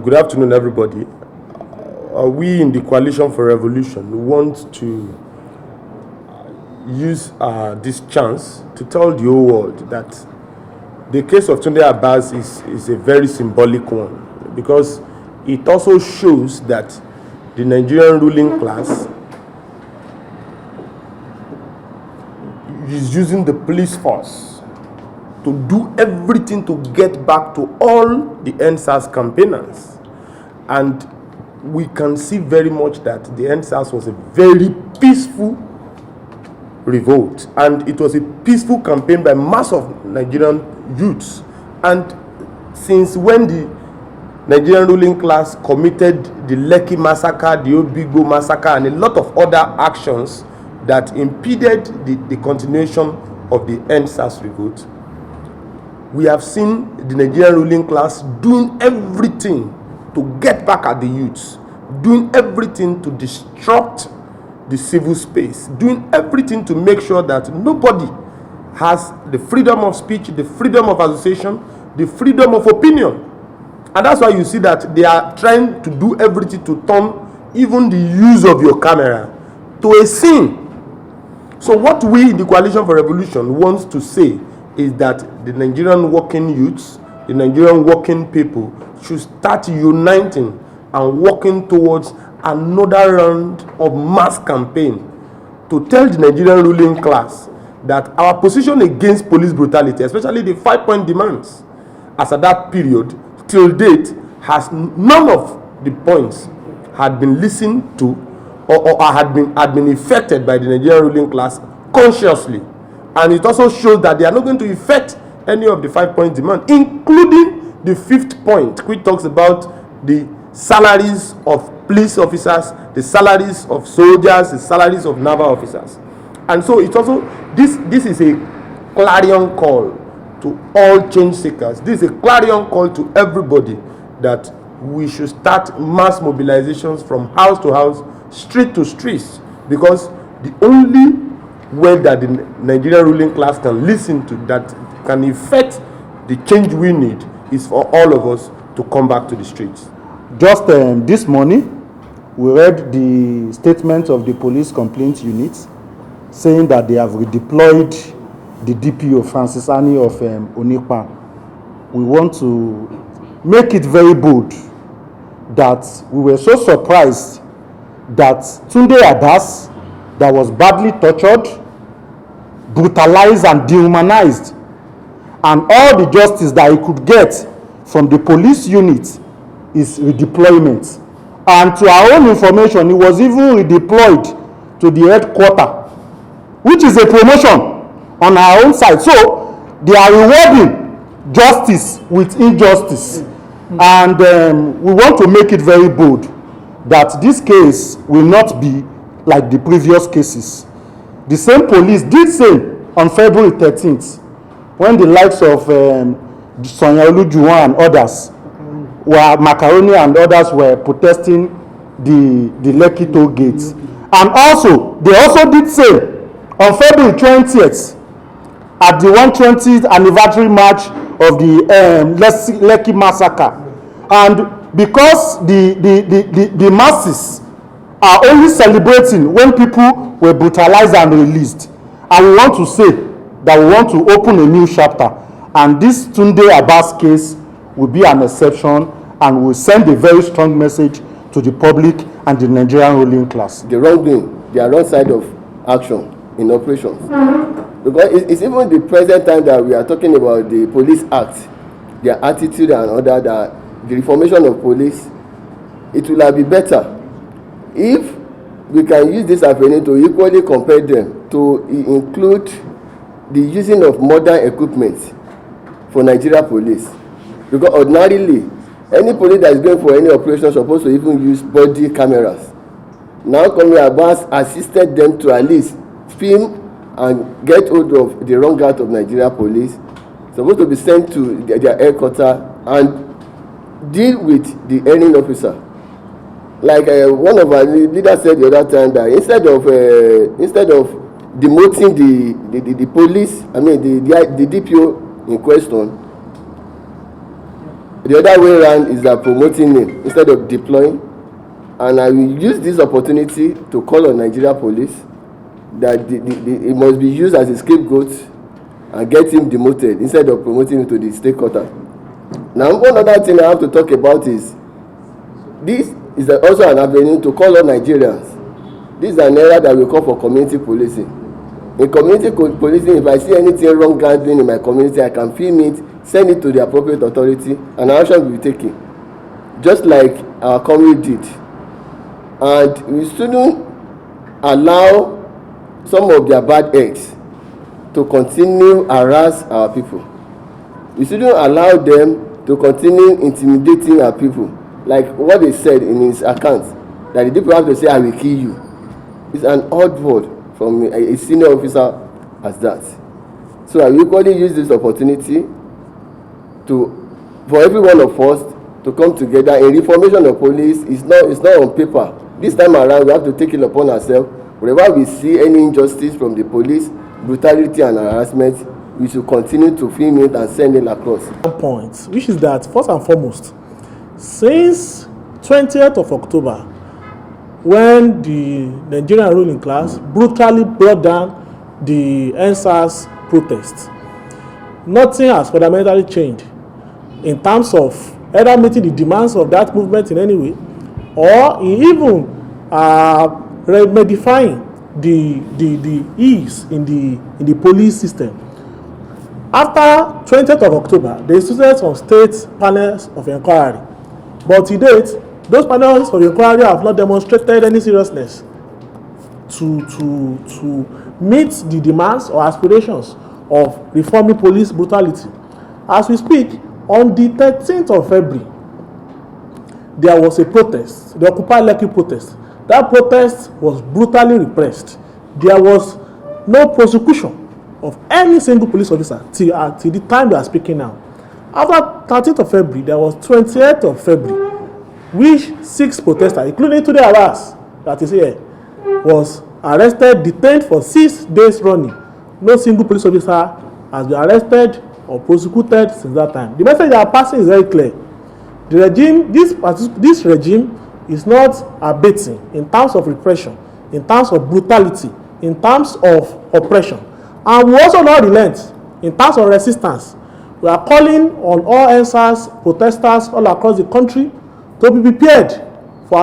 Good afternoon, everybody. We in the Coalition for Revolution want to use this chance to tell the whole world that the case of Tunde Abass is a very symbolic one, because it also shows that the Nigerian ruling class is using the police force to do everything to get back to all the NSAS campaigners. And we can see very much that the NSAS was a very peaceful revolt, and it was a peaceful campaign by mass of Nigerian youths. And since when the Nigerian ruling class committed the Lekki massacre, the Obigbo massacre, and a lot of other actions that impeded the continuation of the NSAS revolt, we have seen the Nigerian ruling class doing everything to get back at the youths, doing everything to disrupt the civil space, doing everything to make sure that nobody has the freedom of speech, the freedom of association, the freedom of opinion. And that's why you see that they are trying to do everything to turn even the use of your camera to a sin. So what we in the Coalition for Revolution wants to say is that the Nigerian working youths, the Nigerian working people should start uniting and working towards another round of mass campaign to tell the Nigerian ruling class that our position against police brutality, especially the 5-point demands, as at that period till date, has none of the points had been listened to or had been affected by the Nigerian ruling class consciously. And it also shows that they are not going to affect any of the 5-point demand, including the 5th point, which talks about the salaries of police officers, the salaries of soldiers, the salaries of naval officers. And so it's also, this is a clarion call to all change seekers. This is a clarion call to everybody that we should start mass mobilizations from house to house, street to street, because the only way that the Nigerian ruling class can listen to, that can effect the change we need, is for all of us to come back to the streets. Just this morning, we read the statement of the police complaint unit saying that they have redeployed the DPO, Francis Ani of Onipa. We want to make it very bold that we were so surprised that Tunde Abass, that was badly tortured, brutalized and dehumanized, and all the justice that he could get from the police unit is redeployment. And to our own information, he was even redeployed to the headquarters, which is a promotion on our own side. So they are rewarding justice with injustice. And we want to make it very bold that this case will not be like the previous cases. The same police did say on February 13th, when the likes of Sonia Olujuwon and others, Macaroni and others were protesting the Lekki toll gates. And also, they also did say on February 20th, at the 120th anniversary march of the Lekki massacre, and because the masses are only celebrating when people were brutalized and released, and we want to say that we want to open a new chapter, and this Tunde Abass case will be an exception, and will send a very strong message to the public and the Nigerian ruling class. The wrongdoing, the wrong side of action in operations. Because it's even the present time that we are talking about the Police Act, their attitude and other, that the reformation of police, it will be better if we can use this avenue to equally compare them, to include the using of modern equipment for Nigeria police. Because ordinarily, any police that is going for any operation is supposed to even use body cameras. Now Tunde Abass assisted them to at least film and get hold of the wrong guard of Nigeria police, supposed to be sent to their headquarters and deal with the erring officer. Like one of our leaders said the other time, that instead of demoting the police, I mean the DPO in question, The other way around is that promoting him instead of deploying. And I will use this opportunity to call on Nigeria police that it must be used as a scapegoat and get him demoted instead of promoting him to the state quarter. Now, one other thing I have to talk about is this is also an avenue to call on Nigerians. This is an era that we call for community policing. In community policing, if I see anything wrong happening in my community, I can film it, send it to the appropriate authority, and action will be taken, just like our community did. And we shouldn't allow some of their bad eggs to continue harass our people. We shouldn't allow them to continue intimidating our people, like what they said in his account, that the people have to say, "I will kill you." It's an odd word from a senior officer as that. So I will equally use this opportunity for every one of us to come together. A reformation of police is not on paper. This time around, we have to take it upon ourselves. Whenever we see any injustice from the police, brutality and harassment, we should continue to film it and send it across. One point, which is that first and foremost, since 20th of October, when the Nigerian ruling class brutally brought down the NSAS protests, nothing has fundamentally changed in terms of either meeting the demands of that movement in any way, or even remedifying the ease in the police system. After 20th of October, they instituted some state panels of inquiry, but to date, those panels of inquiry have not demonstrated any seriousness to meet the demands or aspirations of reforming police brutality. As we speak, on the 13th of February, there was a protest, the Occupy Lekki protest. That protest was brutally repressed. There was no prosecution of any single police officer till the time we are speaking now. After 13th of February, there was 28th of February, which 6 protesters, including Tunde Abass, that is here, was arrested, detained for 6 days running. No single police officer has been arrested or prosecuted since that time. The message they are passing is very clear. The regime, this regime is not abating in terms of repression, in terms of brutality, in terms of oppression. And we also not relent in terms of resistance. We are calling on all NSAS protesters all across the country to be prepared for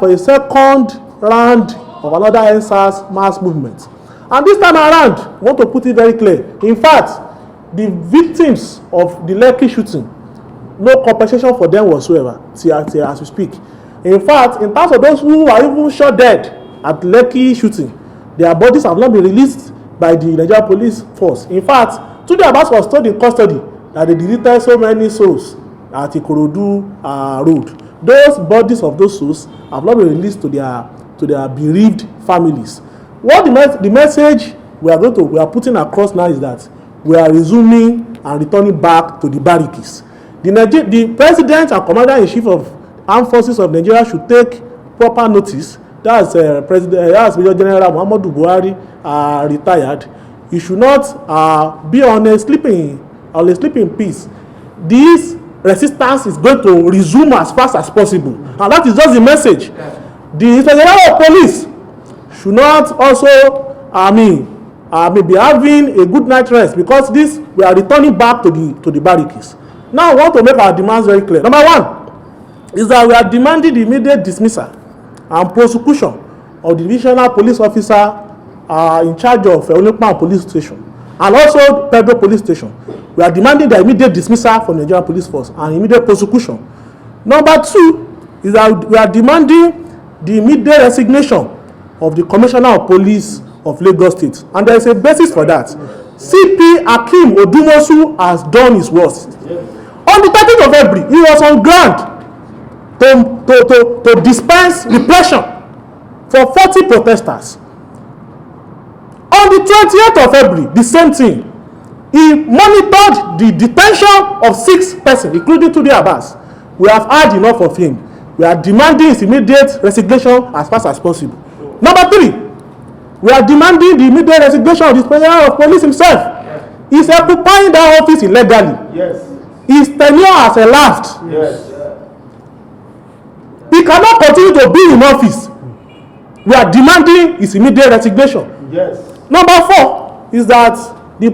a second round of another NSAS mass movement. And this time around, I want to put it very clear. In fact, the victims of the Lekki shooting, no compensation for them whatsoever till as we speak. In fact, in terms of those who are even shot dead at Lekki shooting, their bodies have not been released by the Nigerian police force. In fact, Tunde Abass was told in custody that they deleted so many souls at Ikorodu road. Those bodies of those souls have not been released to their bereaved families. What the message we are putting across now is that we are resuming and returning back to the barricades. The president and commander-in-chief of armed forces of Nigeria should take proper notice. That's Major General Muhammadu Buhari, retired. He should not be on a sleeping piece. This resistance is going to resume as fast as possible, and that is just the message. The Inspector General of Police should not also, be having a good night rest, because we are returning back to the barricades. Now, I want to make our demands very clear. Number one is that we are demanding the immediate dismissal and prosecution of the divisional police officer in charge of Olympian Police Station and also Pedro Police Station. We are demanding the immediate dismissal from the Nigerian Police Force and immediate prosecution. Number two is that we are demanding the immediate resignation of the Commissioner of Police of Lagos State, and there is a basis for that. CP Akim Odumosu has done his worst. On the 13th of February, he was on ground to dispense repression for 40 protesters. On the 20th of February, the same thing. He monitored the detention of 6 persons, including Tunde Abass. We have had enough of him. We are demanding his immediate resignation as fast as possible. Number 3, we are demanding the immediate resignation of the Inspector General of Police himself. He's occupying that office illegally. Yes. his tenure has elapsed. Yes. He cannot continue to be in office. We are demanding his immediate resignation. Yes. Number 4 is that the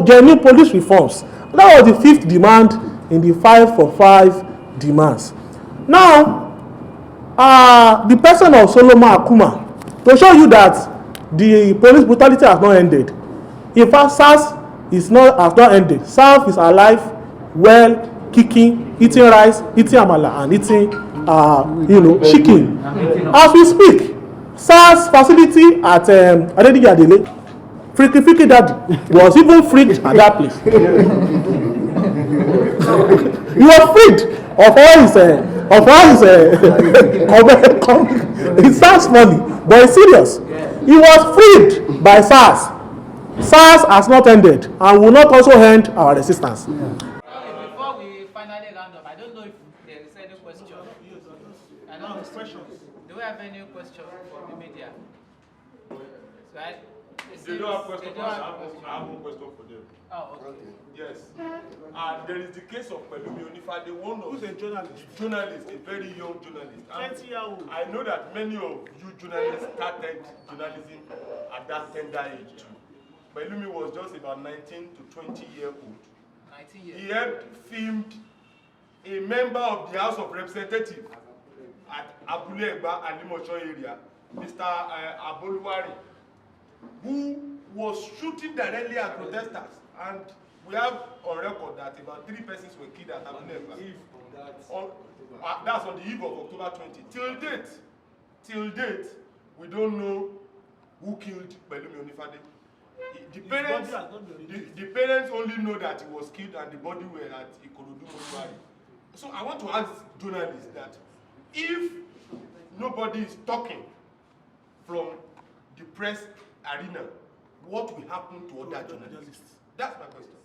genuine police reforms. That was the 5th demand in the 5 for 5 demands. Now, the person of Solomon Akuma, to show you that the police brutality has not ended. In fact, SARS has not ended. SARS is alive, well, kicking, eating rice, eating amala, and eating, chicken. As we speak, SARS facility at Adediji Adele, Freaky Daddy was even freed at that place. He was freed of all his it sounds funny, but it's serious. He was freed by SARS. SARS has not ended and will not also end our resistance. Before we finally round up, I don't know if there is any question. I don't know questions. Do we have any question for the media? Right? They don't have questions. I have one question for them. Oh, okay. Yes. There is the case of Pelumi Onifade, one of Who's a journalist? A very young journalist. 20-year-old. I know that many of you journalists started journalism at that tender age too. Pelumi was just about 19 to 20-year-old. 19 years. He had filmed a member of the House of Representatives at Abule Egba and Limosho area, Mr. Aboluwari, who was shooting directly at protesters, and we have on record that about 3 persons were killed at Abule Egba. That's on the eve of October 20. Till date, we don't know who killed Pelumi Onifade. The parents only know that he was killed and the body were at Ikorodu Mortuary. So I want to ask journalists that if nobody is talking from the press arena, what will happen to other journalists? That's my question.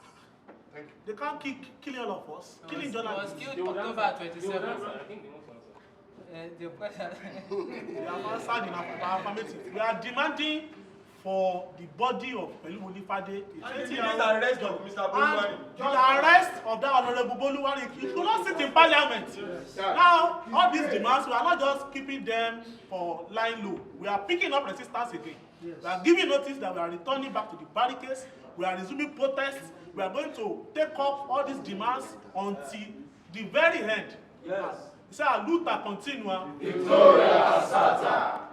Thank you. They can't keep killing all of us. Killing journalists. He was killed October 27th. The question. We have answered in our affirmative. We are demanding for the body of Pelumi Onifade. The arrest of Mr. Boluwari. The arrest of that Honorable Boluwari. He should not sit in parliament. Now, all these demands, we are not just keeping them for lying low. We are picking up resistance again. We are giving notice that we are returning back to the barricades. We are resuming protests. We are going to take up all these demands until the very end. Yes. It's a luta continua. Victoria Sata.